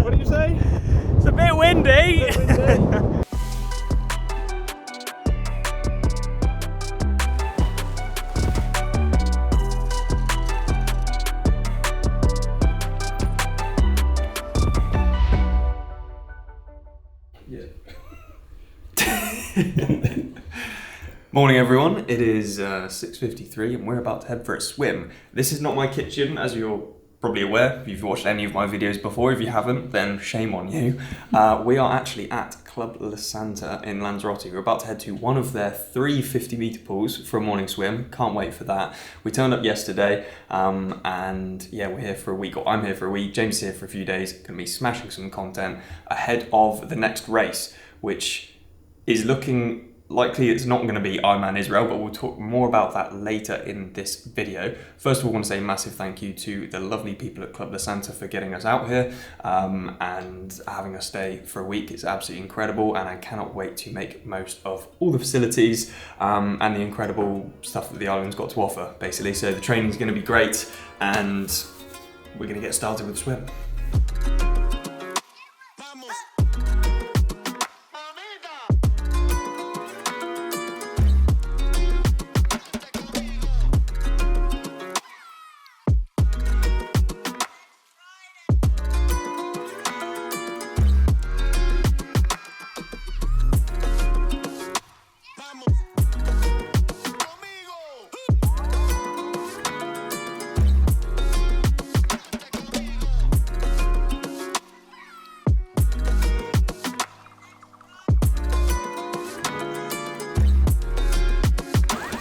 What did you say? It's a bit windy. Morning everyone, it is 6:53 and we're about to head for a swim. This is not my kitchen, as you're probably aware if you've watched any of my videos before. If you haven't, then shame on you. We are actually at Club La Santa in Lanzarote. We're about to head to one of their 3 50-metre pools for a morning swim. Can't wait for that. We turned up yesterday and yeah, we're here for a week, or I'm here for a week. James is here for a few days. Gonna be smashing some content ahead of the next race, which is looking likely it's not going to be Ironman Israel, but we'll talk more about that later in this video. First of all, I want to say a massive thank you to the lovely people at Club La Santa for getting us out here and having us stay for a week. It's absolutely incredible, and I cannot wait to make most of all the facilities and the incredible stuff that the island's got to offer, basically. So the training's going to be great, and we're going to get started with the swim.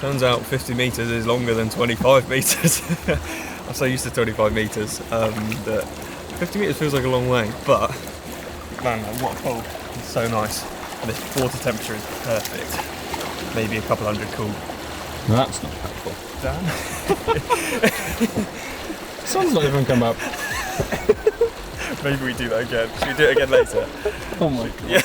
Turns out 50 metres is longer than 25 metres. I'm so used to 25 metres that 50 metres feels like a long way, but man, what a pool. It's so nice. And this water temperature is perfect. Maybe a couple hundred cool. No, that's not helpful. Damn. Sun's not even come up. Maybe we do that again. Should we do it again later? Oh my god. Yeah.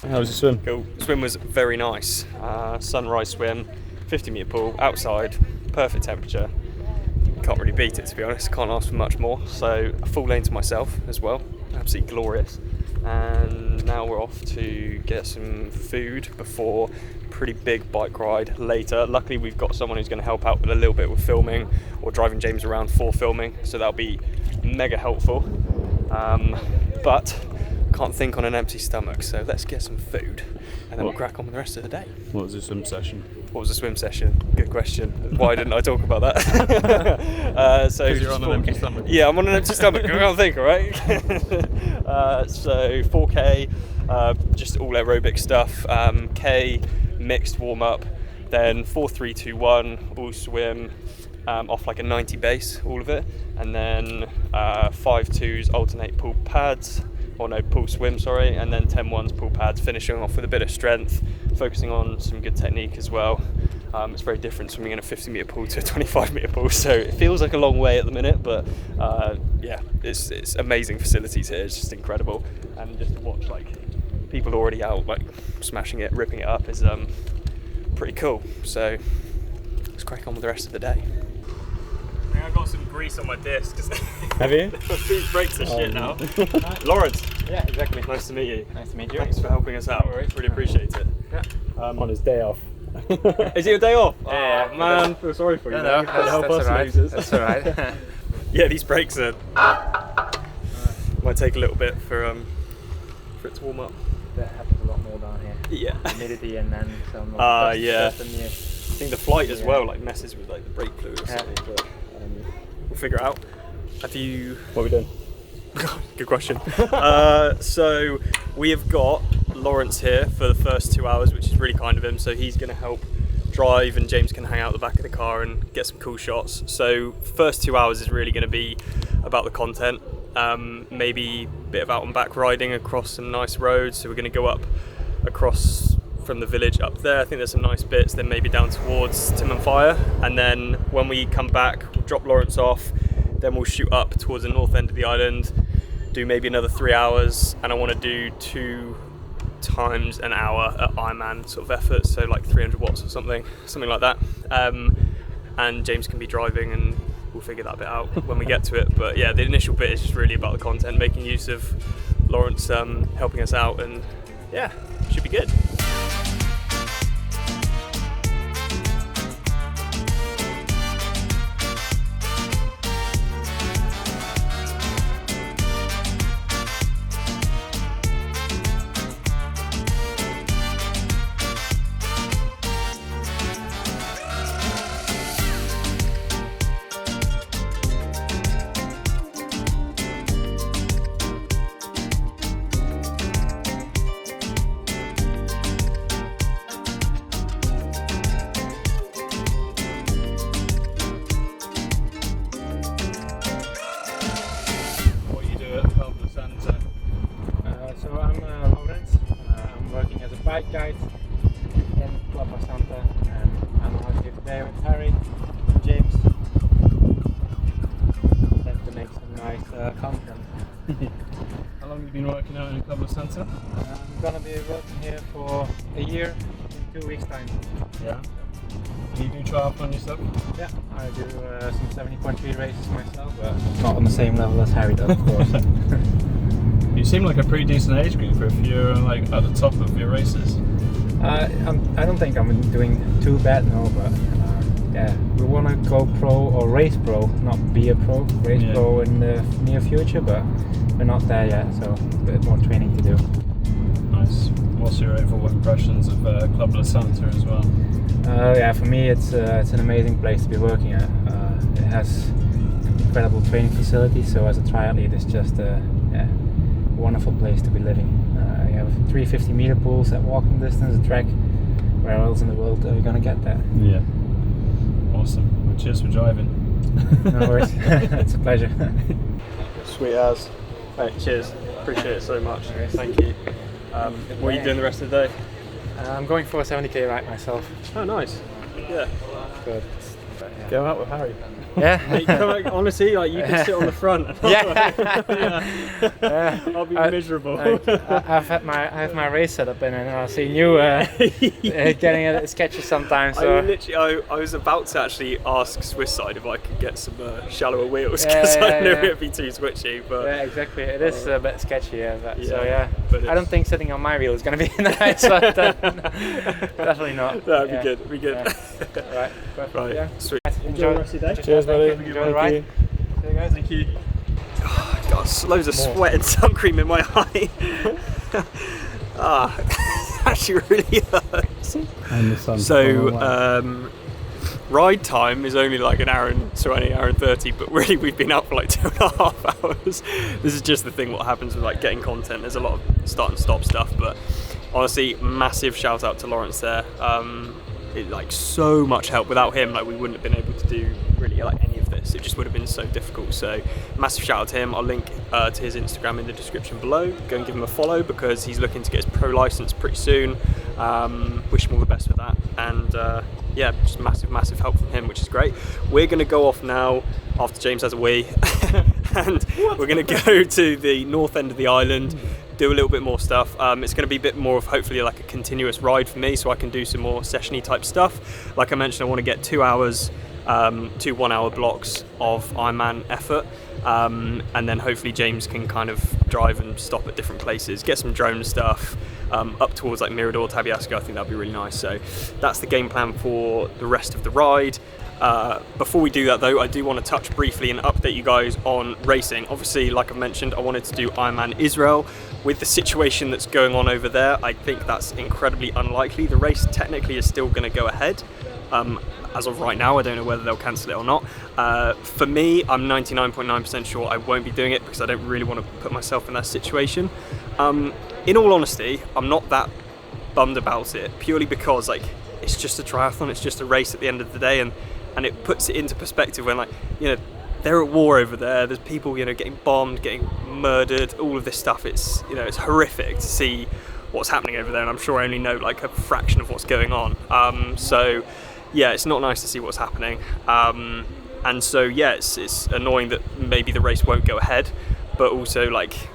How was your swim? Cool. Swim was very nice. Sunrise swim, 50-metre pool, outside, perfect temperature. Can't really beat it, to be honest. Can't ask for much more. So a full lane to myself as well. Absolutely glorious. And now we're off to get some food before a pretty big bike ride later. Luckily we've got someone who's going to help out with a little bit with filming or driving James around for filming. So that'll be mega helpful. But can't think on an empty stomach, so let's get some food and then we'll crack on with the rest of the day. What was the swim session? What was the swim session? Good question. Why didn't I talk about that? So Because you're on an empty stomach. Yeah, I'm on an empty stomach. I can't think, alright? So 4K, just all aerobic stuff. K mixed warm up, then 4-3-2-1 all swim. Off like a 90 base, all of it, and then 5-2s alternate pool pads. Or no, pool swim, sorry, and then 10-1s pool pads, finishing off with a bit of strength, focusing on some good technique as well. It's very different swimming in a 50-metre pool to a 25-metre pool, so it feels like a long way at the minute, but yeah, it's amazing facilities here. It's just incredible, and just to watch like people already out like smashing it, ripping it up is pretty cool. So let's crack on with the rest of the day. I've got some grease on my disc. Have you? These brakes are shit now. Laurens. Yeah, exactly. Nice to meet you. Nice to meet you. Thanks for helping us out. No worries. Really appreciate it. Yeah. On his day off. Is it your day off? Yeah, Oh, man, feel sorry for you. No, man. Help that's us alright. losers. That's alright. Yeah, these brakes are. Might take a little bit for it to warm up. That happens a lot more down here. Yeah. Humidity and then some yeah. dust in the I think the flight as well like messes with like the brake fluid or something. But we'll figure it out. Have you? What are we doing? Good question. So we have got Laurens here for the first 2 hours, which is really kind of him. So he's going to help drive, and James can hang out the back of the car and get some cool shots. So first 2 hours is really going to be about the content. maybe a bit of out and back riding across some nice roads. So we're going to go up across from the village up there. I think there's some nice bits, then maybe down towards Tim and Fire, and then when we come back we'll drop Laurens off, then we'll shoot up towards the north end of the island, do maybe another 3 hours, and I want to do 2 times an hour at Ironman sort of effort, so like 300 watts or something like that, and James can be driving and we'll figure that bit out when we get to it. But yeah, the initial bit is just really about the content, making use of Laurens helping us out, and yeah, should be good. So I'm Laurens. I'm working as a bike guide in Club Santa, and I'm out here today with Harry and James. Time to make some nice content. How long have you been working out in Club Santa? I'm gonna be working here for a year in 2 weeks' time. Yeah. Do you do triathlon yourself? Yeah, I do some 70.3 races myself, but not on the same level as Harry does, of course. You seem like a pretty decent age group if you're like at the top of your races. I don't think I'm doing too bad now, but yeah, we want to go pro or race pro, not be a pro, race pro in the near future, but we're not there yet, so a bit more training to do. Nice. What's your overall impressions of Club La Santa as well? Yeah, for me it's an amazing place to be working at. It has incredible training facilities, so as a triathlete it's just a wonderful place to be living. You have 350 meter pools at walking distance, a track. Where else in the world are we going to get that? Yeah. Awesome. Well, cheers for driving. No worries. It's a pleasure. Sweet as. Right, cheers. Appreciate it so much. Thank you. What are you doing the rest of the day? I'm going for a 70k ride myself. Oh, nice. Yeah. Good. Go out with Harry. Yeah. Mate, honestly, like you can sit on the front. I'll be miserable. I have my race set up in, and I've seen you getting a bit sketchy sometimes. So. I was about to actually ask SWISSSIDE if I could get some shallower wheels because I knew it'd be too switchy. But yeah, exactly. It is a bit sketchy. So yeah. But I don't think sitting on my wheel is going to be nice. But, definitely not. That'd be good. Be good. Yeah. Right. Perfect. Right. Yeah. Sweet. Enjoy the rest of your day. Cheers, buddy. Enjoy the ride. See you guys. Thank you. Oh, got loads of sweat and sun cream in my eye. Actually really hurts. And the sun's So ride time is only like an hour and 20, hour and 30, but really we've been out for like 2.5 hours. This is just the thing what happens with like getting content. There's a lot of start and stop stuff, but honestly, massive shout out to Laurens there. It like so much help. Without him, like we wouldn't have been able to do really like any of this. It just would have been so difficult. So massive shout out to him. I'll link to his Instagram in the description below. Go and give him a follow because he's looking to get his pro license pretty soon. Wish him all the best with that. And yeah, just massive help from him, which is great. We're gonna go off now after James has a wee, and we're gonna go to the north end of the island. Do a little bit more stuff. It's going to be a bit more of hopefully like a continuous ride for me, so I can do some more session-y type stuff. Like I mentioned, I want to get 2 hours, 2 1-hour blocks of Ironman effort, and then hopefully James can kind of drive and stop at different places, get some drone stuff up towards like Mirador, Tabiasco. I think that'd be really nice. So that's the game plan for the rest of the ride. Before we do that though, I do want to touch briefly and update you guys on racing. Obviously, like I mentioned, I wanted to do Ironman Israel. With the situation that's going on over there, I think that's incredibly unlikely. The race technically is still going to go ahead. As of right now, I don't know whether they'll cancel it or not. For me, I'm 99.9% sure I won't be doing it because I don't really want to put myself in that situation. In all honesty, I'm not that bummed about it, purely because like it's just a triathlon, it's just a race at the end of the day, and it puts it into perspective when like, you know, they're at war over there. There's people, you know, getting bombed, getting murdered, all of this stuff. It's, you know, it's horrific to see what's happening over there, and I'm sure I only know like a fraction of what's going on. So yeah, it's not nice to see what's happening. And so yeah, it's annoying that maybe the race won't go ahead, but also like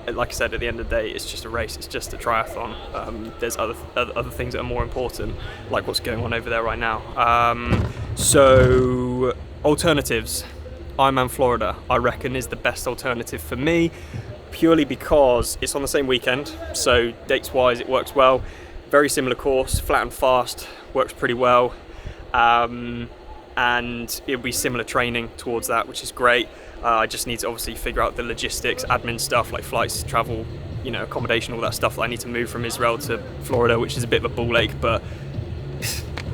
I said, at the end of the day, it's just a race, it's just a triathlon. There's other things that are more important, like what's going on over there right now. So alternatives, Ironman Florida, I reckon, is the best alternative for me, purely because it's on the same weekend, so dates wise it works well. Very similar course, flat and fast, works pretty well, and it'll be similar training towards that, which is great. I just need to obviously figure out the logistics, admin stuff like flights, travel, you know, accommodation, all that stuff that I need to move from Israel to Florida, which is a bit of a ball ache, but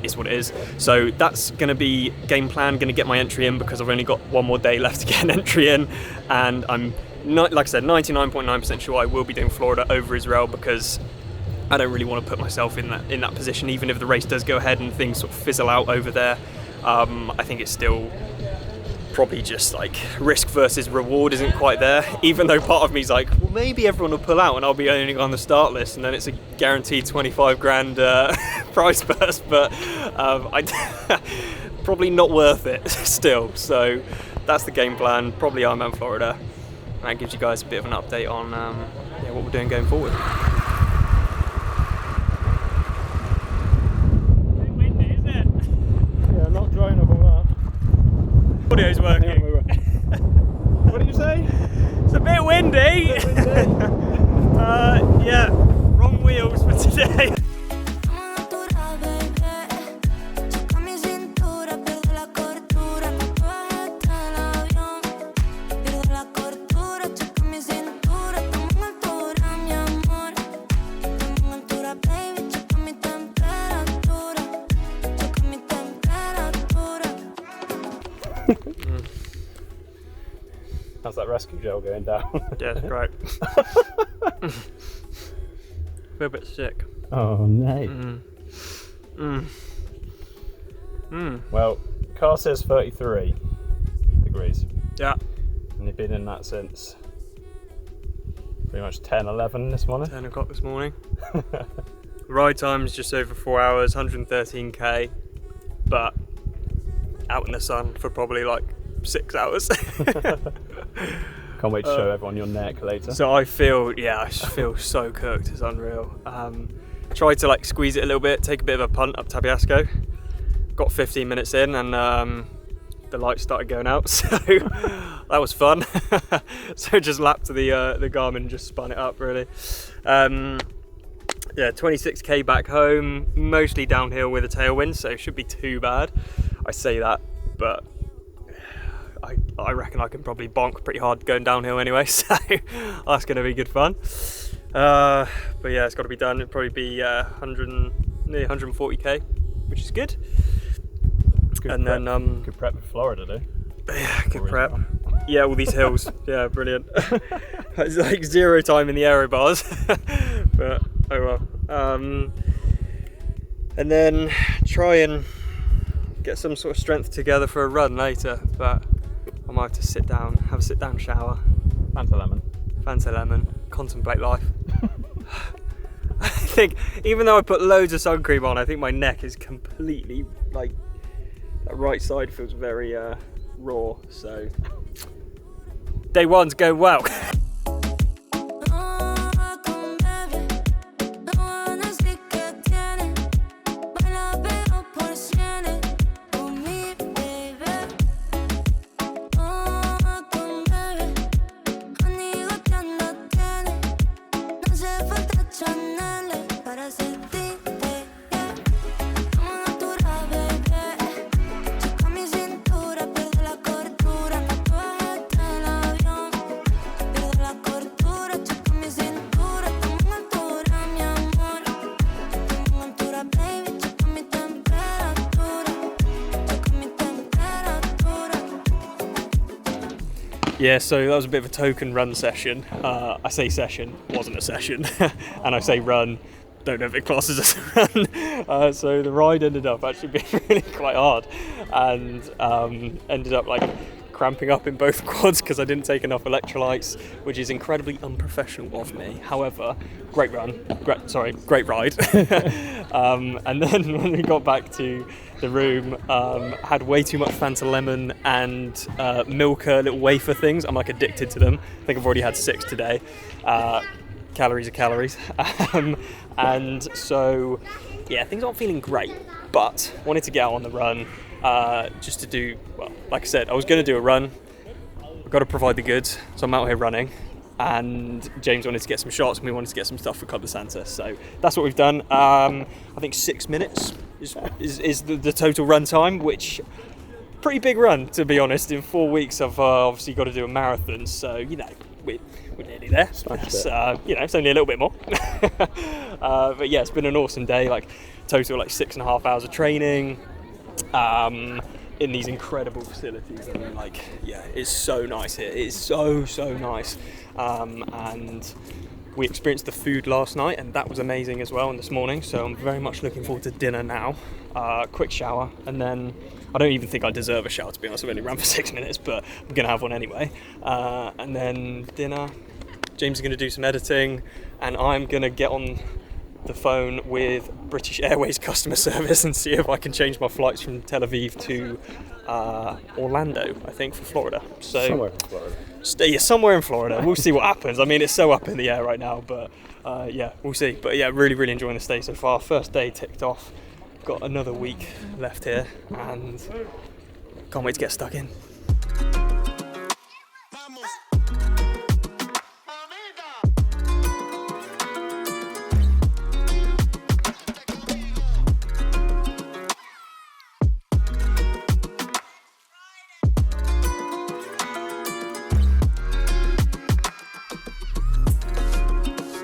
is what it is. So that's going to be game plan, going to get my entry in, because I've only got one more day left to get an entry in, and I'm not, like I said, 99.9% sure I will be doing Florida over Israel, because I don't really want to put myself in that position, even if the race does go ahead and things sort of fizzle out over there. I think it's still probably just like risk versus reward isn't quite there, even though part of me's like, well, maybe everyone will pull out and I'll be only on the start list, and then it's a guaranteed 25 grand prize purse, but probably not worth it still. So that's the game plan, probably Ironman Florida, and that gives you guys a bit of an update on what we're doing going forward. Audio's working. What did you say? It's a bit windy. Yeah, wrong wheels for today. How's that rescue gel going down? Yeah, it's great. Feel a bit sick. Oh no. Well, car says 33 degrees. Yeah. And you've been in that since pretty much 10, 11 this morning. 10 o'clock this morning. Ride time is just over 4 hours, 113k, but out in the sun for probably like 6 hours. Can't wait to show everyone your neck later. So I feel so cooked, it's unreal. Tried to like squeeze it a little bit, take a bit of a punt up Tabiasco. Got 15 minutes in and the lights started going out, so that was fun. So just lapped the Garmin and just spun it up really. Yeah, 26k back home, mostly downhill with a tailwind, so it shouldn't be too bad. I say that, but I reckon I can probably bonk pretty hard going downhill anyway, so that's going to be good fun. But yeah, it's got to be done. It'll probably be nearly 140k, which is good. Good and prep. Then good prep for Florida, though. Yeah, good prep. Yeah, all these hills. Yeah, brilliant. It's like 0 time in the aero bars, but oh well. And then try and get some sort of strength together for a run later, but I might have to sit down, have a sit down shower. Fanta lemon, contemplate life. I think, even though I put loads of sun cream on, I think my neck is completely, like, that right side feels very raw, so day one's going well. Yeah, so that was a bit of a token run session. I say session, wasn't a session. And I say run, don't know if it classes as a run. So the ride ended up actually being really quite hard, and ended up like cramping up in both quads because I didn't take enough electrolytes, which is incredibly unprofessional of me. However, great ride. And then when we got back to the room, had way too much Fanta lemon and Milka little wafer things. I'm like addicted to them. I think I've already had 6 today. Calories are calories. And so, yeah, things aren't feeling great, but wanted to get out on the run just to do, well, like I said, I was going to do a run. I've got to provide the goods, so I'm out here running. And James wanted to get some shots, and we wanted to get some stuff for Club de Santa. So that's what we've done. I think 6 minutes is the total run time, which pretty big run, to be honest. In 4 weeks, I've obviously got to do a marathon, so we're nearly there. It's only a little bit more. But yeah, it's been an awesome day. Like total 6.5 hours of training. In these incredible facilities. I mean, it's so nice here. It's so nice. And we experienced the food last night, and that was amazing as well, and this morning. So I'm very much looking forward to dinner now. Quick shower, and then I don't even think I deserve a shower, to be honest. I've only ran for 6 minutes, but I'm gonna have one anyway. And then dinner. James is gonna do some editing, and I'm gonna get on the phone with British Airways customer service and see if I can change my flights from Tel Aviv to Orlando, I think, for Florida. So somewhere in Florida. Somewhere in Florida. We'll see what happens. I mean, it's so up in the air right now, but yeah, we'll see. But yeah, really enjoying the stay so far. First day ticked off. Got another week left here, and can't wait to get stuck in.